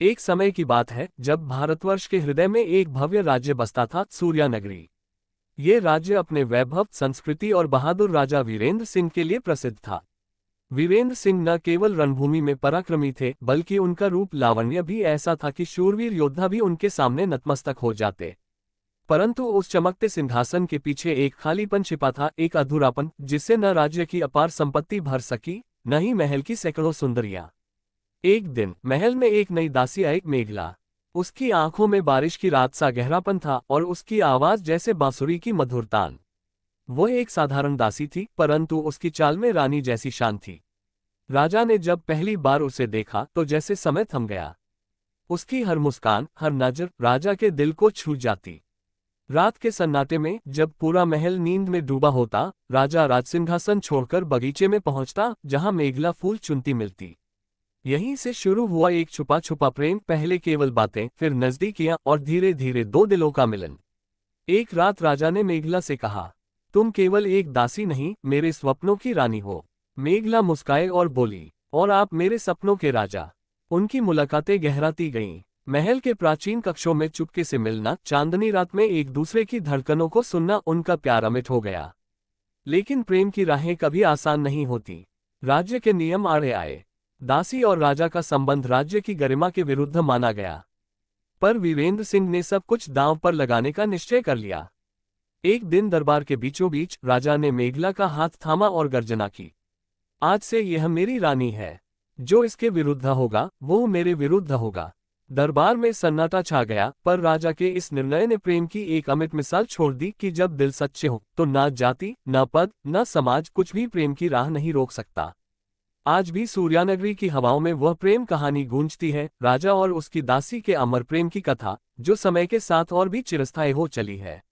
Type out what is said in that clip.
एक समय की बात है जब भारतवर्ष के हृदय में एक भव्य राज्य बसता था, सूर्यानगरी। ये राज्य अपने वैभव, संस्कृति और बहादुर राजा वीरेंद्र सिंह के लिए प्रसिद्ध था। वीरेंद्र सिंह न केवल रणभूमि में पराक्रमी थे, बल्कि उनका रूप लावण्य भी ऐसा था कि शूरवीर योद्धा भी उनके सामने नतमस्तक हो जाते। परंतु उस चमकते सिंहासन के पीछे एक खालीपन छिपा था, एक अधूरापन जिससे न राज्य की अपार संपत्ति भर सकी, न ही महल की सैकड़ों सुंदरियां। एक दिन महल में एक नई दासी आई, मेघला। उसकी आंखों में बारिश की रात सा गहरापन था और उसकी आवाज जैसे बांसुरी की मधुर तान। वो एक साधारण दासी थी, परंतु उसकी चाल में रानी जैसी शान थी। राजा ने जब पहली बार उसे देखा तो जैसे समय थम गया। उसकी हर मुस्कान, हर नजर राजा के दिल को छू जाती। रात के सन्नाटे में जब पूरा महल नींद में डूबा होता, राजा राजसिंहासन छोड़कर बगीचे में पहुंचता जहां मेघला फूल चुनती मिलती। यहीं से शुरू हुआ एक छुपा छुपा प्रेम, पहले केवल बातें, फिर नजदीकियां और धीरे धीरे दो दिलों का मिलन। एक रात राजा ने मेघला से कहा, तुम केवल एक दासी नहीं, मेरे स्वप्नों की रानी हो। मेघला मुस्काए और बोली, और आप मेरे सपनों के राजा। उनकी मुलाकातें गहराती गईं। महल के प्राचीन कक्षों में चुपके से मिलना, चांदनी रात में एक दूसरे की धड़कनों को सुनना, उनका प्यार अमिट हो गया। लेकिन प्रेम की राहें कभी आसान नहीं होती। राज्य के नियम आड़े आए। दासी और राजा का संबंध राज्य की गरिमा के विरुद्ध माना गया। पर वीरेंद्र सिंह ने सब कुछ दांव पर लगाने का निश्चय कर लिया। एक दिन दरबार के बीचों बीच राजा ने मेघला का हाथ थामा और गर्जना की, आज से यह मेरी रानी है। जो इसके विरुद्ध होगा वो मेरे विरुद्ध होगा। दरबार में सन्नाटा छा गया, पर राजा के इस निर्णय ने प्रेम की एक अमिट मिसाल छोड़ दी कि जब दिल सच्चे हो तो ना जाति, ना पद, ना समाज, कुछ भी प्रेम की राह नहीं रोक सकता। आज भी सूर्यानगरी की हवाओं में वह प्रेम कहानी गूंजती है, राजा और उसकी दासी के अमर प्रेम की कथा, जो समय के साथ और भी चिरस्थायी हो चली है।